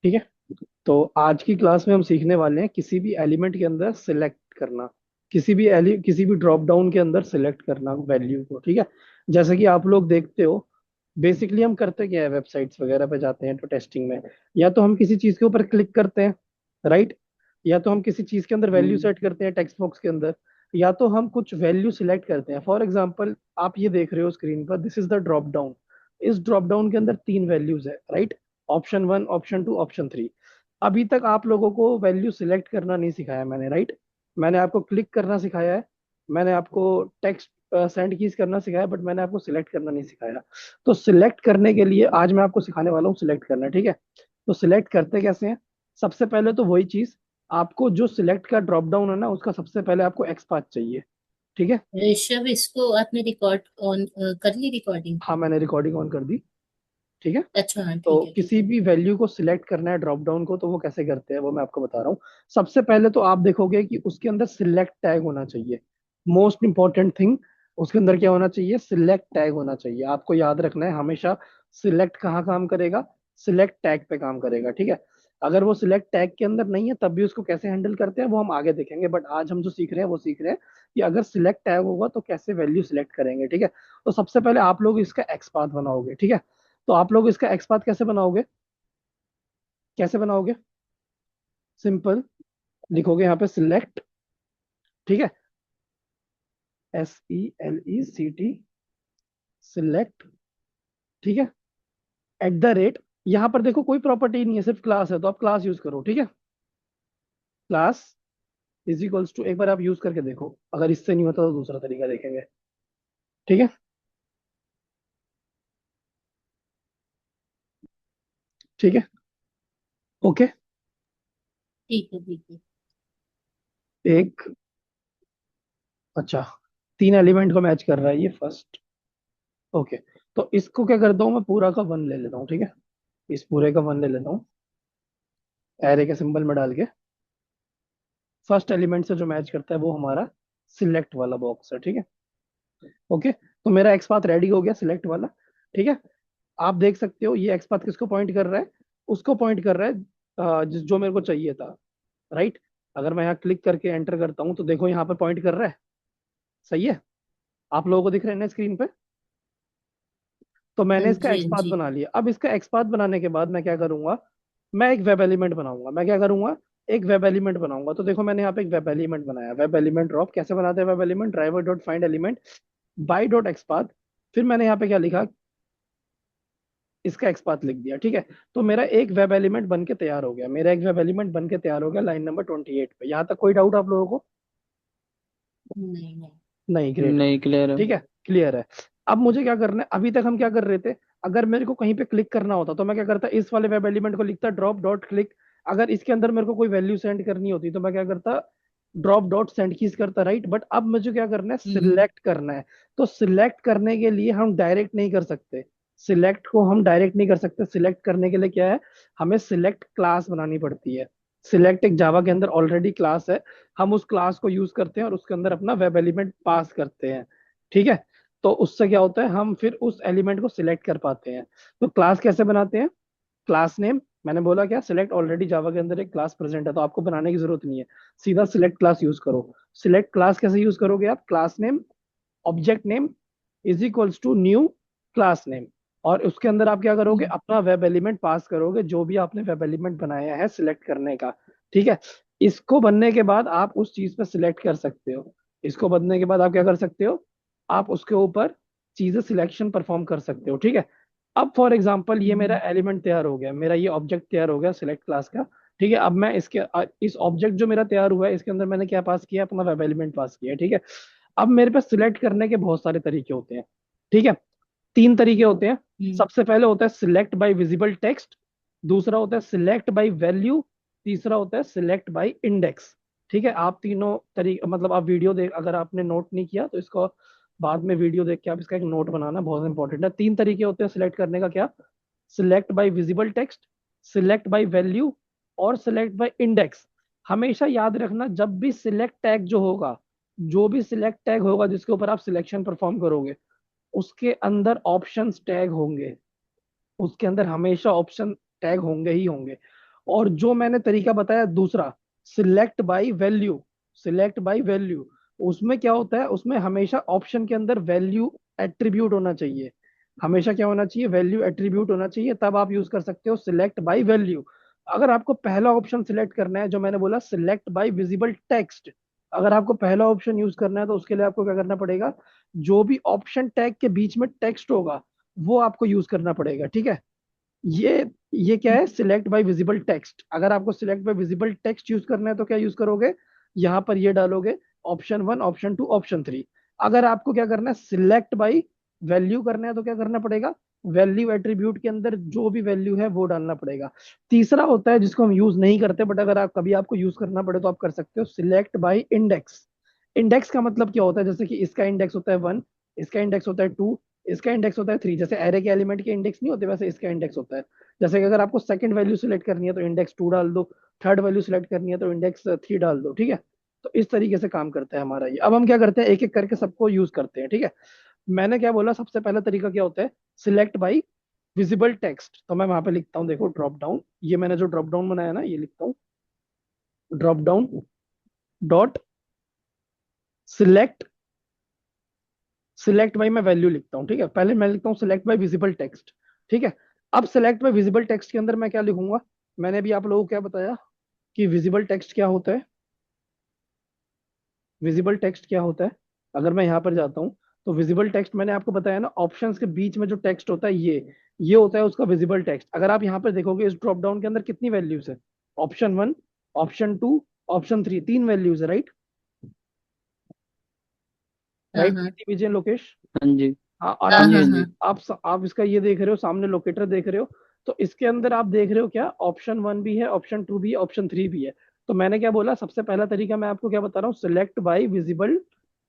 ठीक है। तो आज की क्लास में हम सीखने वाले हैं किसी भी एलिमेंट के अंदर सिलेक्ट करना, किसी भी ड्रॉप डाउन के अंदर सिलेक्ट करना वैल्यू को। ठीक है। जैसे कि आप लोग देखते हो, बेसिकली हम करते क्या है, वेबसाइट्स वगैरह पे जाते हैं तो टेस्टिंग में या तो हम किसी चीज के ऊपर क्लिक करते हैं, राइट, या तो हम किसी चीज के अंदर वैल्यू हम्म। सेट करते हैं टेक्स्ट बॉक्स के अंदर, या तो हम कुछ वैल्यू सिलेक्ट करते हैं। फॉर एग्जांपल आप ये देख रहे हो स्क्रीन पर, this is the drop down. इस ड्रॉप डाउन के अंदर तीन वैल्यूज है, right, option one, option two, option three. अभी तक आप लोगों को वैल्यू सिलेक्ट करना नहीं सिखाया मैंने, राइट। मैंने आपको क्लिक करना सिखाया है, मैंने आपको टेक्स्ट सेंड कीज करना सिखाया, बट मैंने आपको सिलेक्ट करना नहीं सिखाया। तो सिलेक्ट करने के लिए आज मैं आपको सिखाने वाला हूँ सिलेक्ट करना, ठीक है। तो सिलेक्ट करते कैसे हैं? सबसे पहले तो वही चीज, आपको जो सिलेक्ट का ड्रॉप डाउन है ना, उसका सबसे पहले आपको एक्स पाथ चाहिए। ठीक है। ऋषभ, इसको आपने रिकॉर्ड ऑन कर ली रिकॉर्डिंग? हाँ, मैंने रिकॉर्डिंग ऑन कर दी। ठीक है। अच्छा, हाँ, ठीक तो है, ठीक किसी है। भी वैल्यू को सिलेक्ट करना है ड्रॉप डाउन को, तो वो कैसे करते हैं वो मैं आपको बता रहा हूँ। सबसे पहले तो आप देखोगे कि उसके अंदर सिलेक्ट टैग होना चाहिए। मोस्ट इंपॉर्टेंट थिंग, उसके अंदर क्या होना चाहिए? सिलेक्ट टैग होना चाहिए। आपको याद रखना है हमेशा, सिलेक्ट कहाँ काम करेगा? सिलेक्ट टैग पे काम करेगा, ठीक है। अगर वो सिलेक्ट टैग के अंदर नहीं है तब भी उसको कैसे हैंडल करते हैं वो हम आगे देखेंगे, बट आज हम जो सीख रहे हैं वो सीख रहे हैं कि अगर सिलेक्ट टैग होगा तो कैसे वैल्यू सिलेक्ट करेंगे, ठीक है। तो सबसे पहले आप लोग इसका एक्सपाथ बनाओगे, ठीक है। तो आप लोग इसका एक्सपाथ कैसे बनाओगे? कैसे बनाओगे? सिंपल, लिखोगे यहाँ पे सिलेक्ट, ठीक है, SELECT, सिलेक्ट, ठीक है, एट द रेट। यहाँ पर देखो कोई प्रॉपर्टी नहीं है, सिर्फ क्लास है, तो आप क्लास यूज करो, ठीक है। क्लास इज इक्वल्स टू, एक बार आप यूज करके देखो, अगर इससे नहीं होता तो दूसरा तरीका देखेंगे, ठीक है। ठीक है। ओके। ठीक है, ठीक है। एक, अच्छा, तीन एलिमेंट को मैच कर रहा है ये फर्स्ट। ओके। तो इसको क्या करता हूँ, मैं पूरा का वन ले लेता हूँ, ठीक है। इस पूरे का वन ले लेता हूँ, एरे के सिंबल में डाल के। फर्स्ट एलिमेंट से जो मैच करता है वो हमारा सिलेक्ट वाला बॉक्स है, ठीक है। ओके। तो मेरा एक्स पाथ रेडी हो गया, सिलेक्ट वाला, ठीक है। आप देख सकते हो ये एक्स पाथ किसको पॉइंट कर रहा है? उसको पॉइंट कर रहा है जो मेरे को चाहिए था, राइट। अगर मैं यहाँ क्लिक करके एंटर करता हूँ तो देखो यहाँ पे पॉइंट कर रहा है, सही है। आप लोगों को दिख रहे हैं ना स्क्रीन पे? तो हाँ मैंने इसका जी, हाँ एक्सपाथ जी। बना लिया। अब इसका एक्सपाथ बनाने के बाद मैं क्या करूंगा? मैं एक वेब एलिमेंट बनाऊंगा। मैं क्या करूंगा? एक वेब एलिमेंट बनाऊंगा। तो देखो मैंने यहाँ पे एक वेब एलिमेंट बनाया, वेब एलिमेंट ड्रॉप। कैसे बनाते हैं web element? Driver dot find element by dot XPath. फिर मैंने यहाँ पे क्या लिखा? इसका एक्सपाथ लिख दिया, ठीक है। तो मेरा एक वेब एलिमेंट बन के तैयार हो गया, मेरा एक वेब एलिमेंट बन के तैयार हो गया लाइन नंबर 28 पे। यहाँ तक कोई डाउट आप लोगों को? नहीं, नहीं। नहीं, ग्रेट। नहीं, क्लियर है। ठीक है, क्लियर है। अब मुझे क्या करना है? अभी तक हम क्या कर रहे थे, अगर मेरे को कहीं पे क्लिक करना होता तो मैं क्या करता, इस वाले वेब एलिमेंट को लिखता ड्रॉप डॉट क्लिक। अगर इसके अंदर मेरे को कोई वैल्यू सेंड करनी होती तो मैं क्या करता, ड्रॉप डॉट सेंड कीज करता, राइट। बट अब मुझे क्या करना है? हम्म। सिलेक्ट करना है। तो सिलेक्ट करने के लिए हम डायरेक्ट नहीं कर सकते, सिलेक्ट को हम डायरेक्ट नहीं कर सकते। सिलेक्ट करने के लिए क्या है, हमें सिलेक्ट क्लास बनानी पड़ती है। सिलेक्ट एक जावा के अंदर ऑलरेडी क्लास है, हम उस क्लास को यूज करते हैं और उसके अंदर अपना वेब एलिमेंट पास करते हैं, ठीक है। तो उससे क्या होता है, हम फिर उस एलिमेंट को सिलेक्ट कर पाते हैं। तो क्लास कैसे बनाते हैं? क्लास नेम, मैंने बोला क्या, सिलेक्ट ऑलरेडी जावा के अंदर एक क्लास प्रेजेंट है तो आपको बनाने की जरूरत नहीं है, सीधा सिलेक्ट क्लास यूज करो। सिलेक्ट क्लास कैसे यूज करोगे आप? Class name, object name is equals to new class name. और उसके अंदर आप क्या करोगे? हम्म। अपना वेब एलिमेंट पास करोगे, जो भी आपने वेब एलिमेंट बनाया है सिलेक्ट करने का, ठीक है। इसको बनने के बाद आप उस चीज पे सिलेक्ट कर सकते हो। इसको बनने के बाद आप क्या कर सकते हो? आप उसके ऊपर चीजें सिलेक्शन परफॉर्म कर सकते हो, ठीक है। अब फॉर एग्जांपल ये मेरा हम्म। एलिमेंट तैयार हो गया, मेरा ये ऑब्जेक्ट तैयार हो गया सिलेक्ट क्लास का, ठीक है। अब मैं इस ऑब्जेक्ट जो मेरा तैयार हुआ है इसके अंदर मैंने क्या पास किया? अपना वेब एलिमेंट पास किया, ठीक है। अब मेरे पास सिलेक्ट करने के बहुत सारे तरीके होते हैं, ठीक है। तीन तरीके होते हैं। हम्म। सबसे पहले होता है सिलेक्ट बाय विजिबल टेक्स्ट, दूसरा होता है सिलेक्ट बाय वैल्यू, तीसरा होता है सिलेक्ट बाय इंडेक्स, ठीक है। आप तीनों तरीके, मतलब आप वीडियो देख, अगर आपने नोट नहीं किया तो इसको बाद में वीडियो देख के आप इसका एक नोट बनाना, बहुत इंपॉर्टेंट है। तीन तरीके होते हैं सिलेक्ट करने का, क्या? Select by visible text, select by value और सिलेक्ट बाय इंडेक्स। हमेशा याद रखना, जब भी सिलेक्ट टैग जो होगा, जो भी सिलेक्ट टैग होगा जिसके ऊपर आप सिलेक्शन परफॉर्म करोगे, उसके अंदर ऑप्शंस टैग होंगे, उसके अंदर हमेशा ऑप्शन टैग होंगे ही होंगे। और जो मैंने तरीका बताया दूसरा, select by value, select by value, उसमें क्या होता है, उसमें हमेशा ऑप्शन के अंदर वैल्यू एट्रीब्यूट होना चाहिए। हमेशा क्या होना चाहिए, वैल्यू एट्रीब्यूट होना चाहिए, तब आप यूज कर सकते हो सिलेक्ट बाय वैल्यू। अगर आपको पहला ऑप्शन सिलेक्ट करना है, जो मैंने बोला सिलेक्ट बाय विजिबल टेक्स्ट, अगर आपको पहला ऑप्शन यूज करना है तो उसके लिए आपको क्या करना पड़ेगा, जो भी ऑप्शन टैग के बीच में टेक्स्ट होगा वो आपको यूज करना पड़ेगा, ठीक है। ये ये क्या है, सिलेक्ट बाय विजिबल टेक्स्ट। अगर आपको select by visible text use करना है तो क्या यूज करोगे, यहाँ पर ये डालोगे, option one, option two, option three. अगर आपको क्या करना है, सिलेक्ट बाय वैल्यू करना है तो क्या करना पड़ेगा, वैल्यू एट्रीब्यूट के अंदर जो भी वैल्यू है वो डालना पड़ेगा। तीसरा होता है जिसको हम यूज नहीं करते, बट अगर आप कभी आपको यूज करना पड़े तो आप कर सकते हो, सिलेक्ट बाय इंडेक्स। इंडेक्स का मतलब क्या होता है, जैसे कि इसका इंडेक्स होता है वन, इसका इंडेक्स होता है टू, इसका इंडेक्स होता है थ्री। जैसे एरे के एलिमेंट के इंडेक्स नहीं होते, वैसे इसका इंडेक्स होता है। जैसे कि अगर आपको सेकंड वैल्यू सिलेक्ट करनी है तो इंडेक्स टू डाल दो, थर्ड वैल्यू सिलेक्ट करनी है तो इंडेक्स थ्री डाल दो, ठीक है। तो इस तरीके से काम करता है हमारा ये। अब हम क्या करते हैं, एक एक करके सबको यूज करते हैं, ठीक है। मैंने क्या बोला, सबसे पहला तरीका क्या होता है, सिलेक्ट बाई विजिबल टेक्स्ट। तो मैं वहां पे लिखता हूँ, देखो ड्रॉप डाउन, ये मैंने जो ड्रॉप डाउन बनाया ना, ये लिखता हूँ, drop down dot select, select by मैं वैल्यू लिखता हूँ, ठीक है। पहले मैं लिखता हूँ सिलेक्ट बाई विजिबल टेक्स्ट, ठीक है। अब सिलेक्ट बाई विजिबल टेक्स्ट के अंदर मैं क्या लिखूंगा, मैंने भी आप लोगों को क्या बताया कि विजिबल टेक्स्ट क्या होता है, विजिबल टेक्स्ट क्या होता है। अगर मैं यहाँ पर जाता हूँ तो विजिबल टेक्स्ट मैंने आपको बताया ना, ऑप्शंस के बीच में जो टेक्स्ट होता है ये होता है उसका विजिबल टेक्स्ट। अगर आप यहाँ पर देखोगे, इस ड्रॉप डाउन के अंदर कितनी वैल्यूज है, option one, option two, option three, तीन वैल्यूज है, राइट। हाँ राइट, हाँ कीर्ति विजय लोकेश। हाँ जी। हाँ, और हाँ हाँ आप जी। हाँ हाँ हाँ। जी। आप इसका ये देख रहे हो, सामने लोकेटर देख रहे हो। तो इसके अंदर आप देख रहे हो क्या, ऑप्शन वन भी है, ऑप्शन टू भी है, ऑप्शन थ्री भी है। तो मैंने क्या बोला, सबसे पहला तरीका मैं आपको क्या बता रहा हूँ, select by visible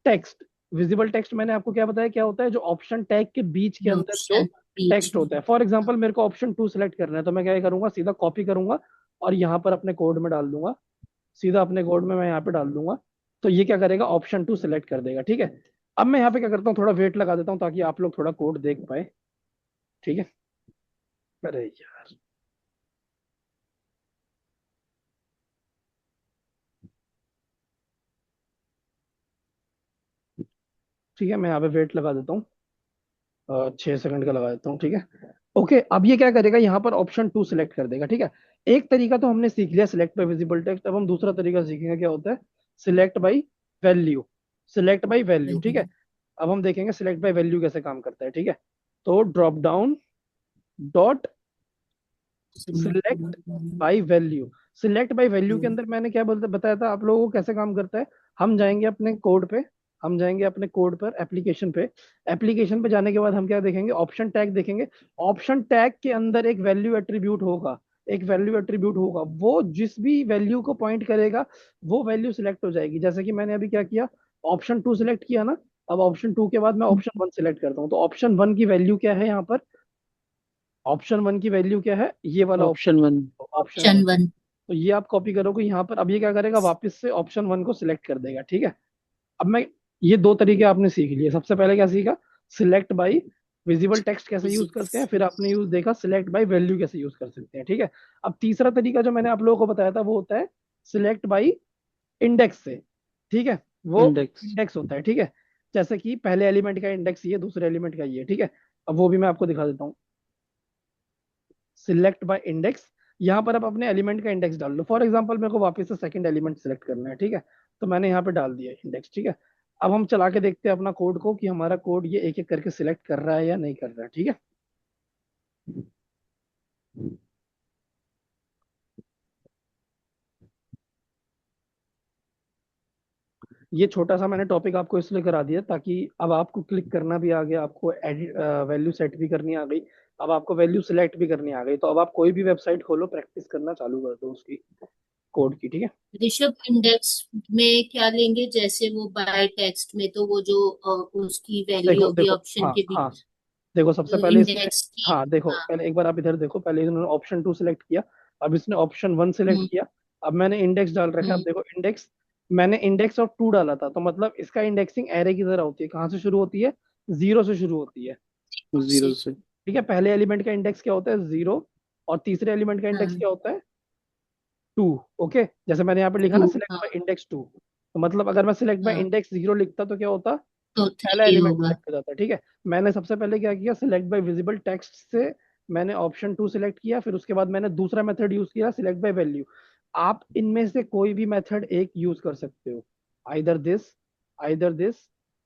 text. Visible text मैंने आपको क्या बताया क्या होता है, जो ऑप्शन टैग के बीच के अंदर जो ऑप्शन बीच टेक्स्ट में। होता है। फॉर हाँ। एग्जाम्पल मेरे को ऑप्शन टू सिलेक्ट करना है, तो मैं क्या करूंगा, सीधा कॉपी करूंगा और यहाँ पर अपने कोड में डाल दूंगा, सीधा अपने कोड में मैं यहाँ पे डाल दूंगा। तो ये क्या करेगा, ऑप्शन टू सिलेक्ट कर देगा, ठीक है। अब मैं यहाँ पे क्या करता हूँ, थोड़ा वेट लगा देता हूँ ताकि आप लोग थोड़ा कोड देख पाए, ठीक है। अरे यार, ठीक है, मैं यहाँ पे वेट लगा देता हूँ, 6 सेकंड का लगा देता हूँ, ठीक है। ओके, अब ये क्या करेगा, यहाँ पर ऑप्शन टू सिलेक्ट कर देगा, ठीक है। एक तरीका तो हमने सीख लिया, सिलेक्ट बाय विजिबल टेक्स्ट। अब हम दूसरा तरीका सीखेंगे, क्या होता है, select by value, select by value, ठीक है। अब हम देखेंगे सिलेक्ट बाय वैल्यू कैसे काम करता है, ठीक है। तो drop down dot select by value, select by value के अंदर मैंने क्या बोलते बताया था आप लोगों को कैसे काम करता है। हम जाएंगे अपने कोड पे, हम जाएंगे अपने कोड पर, एप्लीकेशन पे, एप्लीकेशन पे जाने के बाद हम क्या देखेंगे, ऑप्शन टैग देखेंगे। ऑप्शन टैग के अंदर एक वैल्यू एट्रीब्यूट होगा, एक वैल्यू एट्रीब्यूट होगा, वो जिस भी वैल्यू को पॉइंट करेगा वो वैल्यू सिलेक्ट हो जाएगी। जैसे कि मैंने अभी क्या किया, ऑप्शन टू सिलेक्ट किया ना। अब ऑप्शन टू के बाद मैं ऑप्शन वन सिलेक्ट करता हूँ, तो ऑप्शन वन की वैल्यू क्या है यहाँ पर, ऑप्शन वन की वैल्यू क्या है, ये वाला option one. Option one. Option one. तो ये आप कॉपी करोगे यहाँ पर। अब ये क्या करेगा, वापस से ऑप्शन वन को सिलेक्ट कर देगा, ठीक है। अब मैं, ये दो तरीके आपने सीख लिए। सबसे पहले क्या सीखा, सिलेक्ट बाय विजिबल टेक्स्ट कैसे यूज करते हैं, फिर आपने यूज देखा सिलेक्ट बाय वैल्यू कैसे यूज कर सकते हैं, ठीक है। अब तीसरा तरीका जो मैंने आप लोगों को बताया था वो होता है सिलेक्ट बाय इंडेक्स से, ठीक है। वो इंडेक्स। इंडेक्स होता है, ठीक है। जैसे कि पहले एलिमेंट का इंडेक्स ये, दूसरे एलिमेंट का ये, ठीक है। अब वो भी मैं आपको दिखा देता हूँ, सिलेक्ट बाय इंडेक्स। यहाँ पर आप अपने एलिमेंट का इंडेक्स डाल दो। फॉर एग्जांपल मेरे को वापस से सेकंड एलिमेंट सेलेक्ट करना है, ठीक है। तो मैंने यहाँ पे डाल दिया इंडेक्स, ठीक है। अब हम चला के देखते हैं अपना कोड को कि हमारा कोड ये एक एक करके सिलेक्ट कर रहा है या नहीं कर रहा है, ठीक है। ये छोटा सा मैंने टॉपिक आपको इसलिए करा दिया ताकि अब आपको क्लिक करना भी आ गया, आपको एडिट वैल्यू सेट भी करनी आ गई, अब आपको वैल्यू सिलेक्ट भी करनी आ गई। तो अब आप कोई भी वेबसाइट खोलो, प्रैक्टिस करना चालू कर दो उसकी, कोड की, ठीक है। ऋषभ, इंडेक्स में क्या लेंगे? जैसे वो बाय टेक्स्ट में तो वो जो उसकी वैल्यू देखो होगी देखो, ऑप्शन हाँ के हाँ, बीच, देखो सबसे पहले इसने, इंडेक्स की। हाँ देखो, हाँ। पहले एक बार आप इधर देखो, पहले इन्होंने ऑप्शन टू सिलेक्ट किया, अब इसने ऑप्शन वन सिलेक्ट हम्म किया। अब मैंने इंडेक्स डाल रखा है, अब हम्म। देखो इंडेक्स, मैंने इंडेक्स ऑफ टू डाला था, तो मतलब इसका इंडेक्सिंग एरे की तरह होती है, कहाँ से शुरू होती है, जीरो से शुरू होती है, जीरो से। ठीक है। पहले एलिमेंट का इंडेक्स क्या होता है, जीरो, और तीसरे एलिमेंट का इंडेक्स हाँ। क्या होता है, टू। ओके, जैसे मैंने यहाँ पे लिखा टू। ना सिलेक्ट हाँ। बाय इंडेक्स टू, तो मतलब अगर मैं सिलेक्ट बाय हाँ इंडेक्स जीरो लिखता तो क्या होता, तो पहला थ्री एलिमेंट होगा। सिलेक्ट हो जाता है। ठीक है, मैंने सबसे पहले क्या किया, सिलेक्ट बाय विजिबल टेक्स्ट से मैंने ऑप्शन टू सिलेक्ट किया, फिर उसके बाद मैंने दूसरा मेथड यूज किया सिलेक्ट बाय वैल्यू। आप इनमें से कोई भी मेथड एक यूज कर सकते हो, आइदर दिस, आइदर दिस,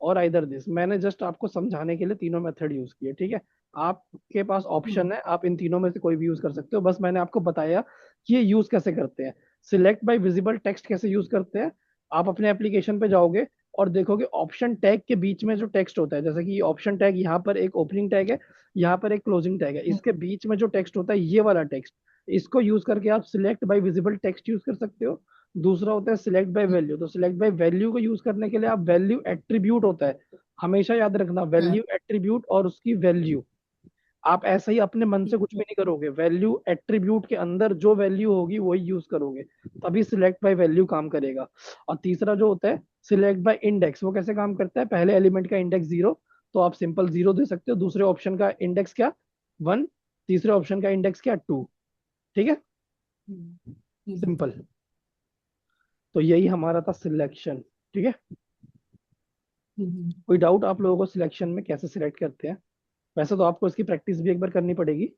और आइदर दिस। मैंने जस्ट आपको समझाने के लिए तीनों मेथड यूज किए। ठीक है, आपके पास ऑप्शन है, आप इन तीनों में से कोई भी यूज कर सकते हो, बस मैंने आपको बताया कि ये यूज कैसे करते हैं। सिलेक्ट बाय विजिबल टेक्स्ट कैसे यूज करते हैं, आप अपने एप्लीकेशन पे जाओगे और देखोगे ऑप्शन टैग के बीच में जो टेक्स्ट होता है, जैसे कि ऑप्शन टैग यहाँ पर एक ओपनिंग टैग है, यहाँ पर एक क्लोजिंग टैग है, इसके बीच में जो टेक्स्ट होता है ये वाला टेक्स्ट, इसको यूज करके आप select by visible text use कर सकते हो। दूसरा होता है सिलेक्ट बाय वैल्यू, तो सिलेक्ट बाय वैल्यू को यूज करने के लिए आप वैल्यू एट्रीब्यूट होता है, हमेशा याद रखना, हाँ। वैल्यू एट्रीब्यूट और उसकी वैल्यू। आप ऐसे ही अपने मन से कुछ भी नहीं करोगे, वैल्यू एट्रीब्यूट के अंदर जो वैल्यू होगी वही यूज करोगे, तभी सिलेक्ट बाय वैल्यू काम करेगा। और तीसरा जो होता है सिलेक्ट बाय इंडेक्स, वो कैसे काम करता है, पहले एलिमेंट का इंडेक्स जीरो, तो आप सिंपल जीरो दे सकते हो, दूसरे ऑप्शन का इंडेक्स क्या, वन, तीसरे ऑप्शन का इंडेक्स क्या, टू। ठीक है, हम्म, हम्म, सिंपल। तो यही हमारा था सिलेक्शन। ठीक है, हम्म। कोई डाउट आप लोगों को सिलेक्शन में कैसे सिलेक्ट करते हैं? वैसे तो आपको इसकी प्रैक्टिस भी एक बार करनी पड़ेगी।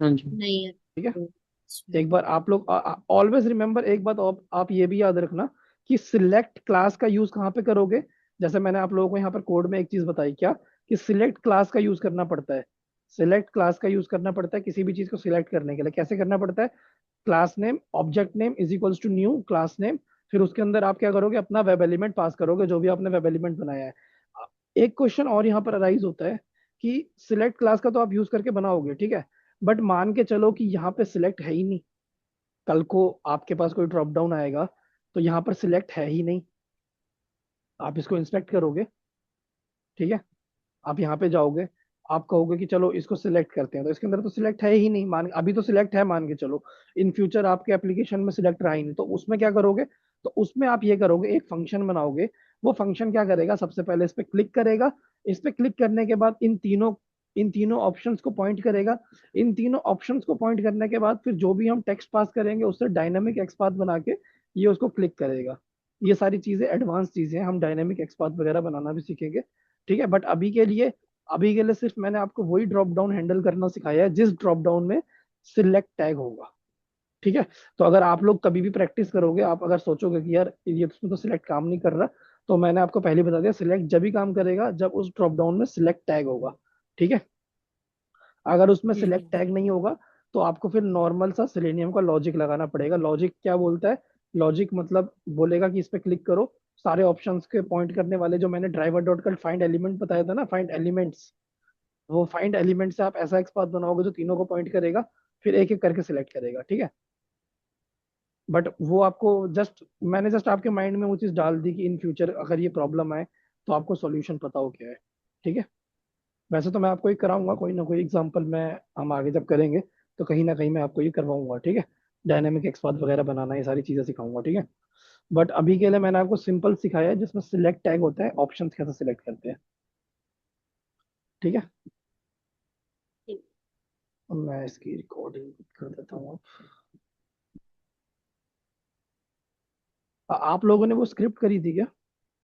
हाँ जी। नहीं है ठीक है, तो एक बार आप लोग ऑलवेज रिमेंबर, एक बात आप ये भी याद रखना कि सिलेक्ट क्लास का यूज कहाँ पे करोगे। जैसे मैंने आप लोगों को यहाँ पर कोड में एक चीज बताई क्या, कि सिलेक्ट क्लास का यूज करना पड़ता है। सिलेक्ट क्लास का यूज करना पड़ता है किसी भी चीज को सिलेक्ट करने के लिए, कैसे करना पड़ता है, class name object name is equals to new class name, फिर उसके अंदर आप क्या करोगे, अपना वेब एलिमेंट पास करोगे जो भी आपने वेब एलिमेंट बनाया है। एक क्वेश्चन और यहाँ पर अराइज होता है कि सिलेक्ट क्लास का तो आप यूज करके बनाओगे, ठीक है, बट मान के चलो कि यहाँ पे सिलेक्ट है ही नहीं, कल को आपके पास कोई ड्रॉप डाउन आएगा तो यहाँ पर सिलेक्ट है ही नहीं, आप इसको इंस्पेक्ट करोगे। ठीक है, आप यहाँ पे जाओगे, आप कहोगे कि चलो इसको सिलेक्ट करते हैं, तो इसके अंदर तो सिलेक्ट है ही नहीं, मान अभी तो सिलेक्ट है मान के चलो, इन फ्यूचर आपके एप्लीकेशन में सिलेक्ट रहा ही नहीं, तो उसमें क्या करोगे, तो उसमें आप ये करोगे, एक फंक्शन बनाओगे, वो फंक्शन क्या करेगा, सबसे पहले इस पे क्लिक करेगा, इस पे क्लिक करने के बाद इन तीनों ऑप्शंस को पॉइंट करेगा, इन तीनों ऑप्शंस को पॉइंट करने के बाद फिर जो भी हम टेक्स्ट पास करेंगे उससे डायनामिक एक्सपाथ बना के ये उसको क्लिक करेगा। ये सारी चीजें एडवांस चीजें हैं, हम डायनामिक एक्सपाथ वगैरह बनाना भी सीखेंगे। ठीक है, बट अभी के लिए सिर्फ मैंने आपको वही ड्रॉप डाउन हैंडल करना सिखाया है जिस ड्रॉप डाउन में सिलेक्ट टैग होगा। ठीक है, तो अगर आप लोग कभी भी प्रैक्टिस करोगे, आप अगर सोचोगे कि यार ये तो उसमें तो सिलेक्ट काम नहीं कर रहा, तो मैंने आपको पहले ही बता दिया, सिलेक्ट जब भी काम करेगा जब उस ड्रॉप डाउन में सिलेक्ट टैग होगा। ठीक है, अगर उसमें सिलेक्ट हम्म, टैग नहीं होगा तो आपको फिर नॉर्मल सा सेलेनियम का लॉजिक लगाना पड़ेगा। लॉजिक क्या बोलता है, लॉजिक मतलब बोलेगा कि इस पे क्लिक करो, सारे ऑप्शंस के पॉइंट करने वाले जो मैंने ड्राइवर डॉट कल फाइंड एलिमेंट बताया था ना, फाइंड एलिमेंट्स, वो फाइंड एलिमेंट से आप ऐसा एक्सपाथ बनाओगे जो तीनों को पॉइंट करेगा, फिर एक एक करके सिलेक्ट करेगा। ठीक है, बट वो आपको मैंने जस्ट आपके माइंड में वो चीज डाल दी कि इन फ्यूचर अगर ये प्रॉब्लम आए तो आपको सॉल्यूशन पता हो क्या है। ठीक है, वैसे तो मैं आपको ये कराऊंगा, कोई ना कोई एग्जांपल में हम आगे जब करेंगे तो कहीं ना कहीं मैं आपको ये करवाऊंगा। ठीक है, डायनेमिक एक्सपाथ वगैरह बनाना, ये सारी चीजें सिखाऊंगा। ठीक है, बट अभी के लिए मैंने आपको सिंपल सिखाया है जिसमें सिलेक्ट टैग होता है, ऑप्शन कैसे सिलेक्ट करते हैं। ठीक है, ठीक। अब मैं इसकी रिकॉर्डिंग कर देता हूँ। आप लोगों ने वो स्क्रिप्ट करी थी क्या?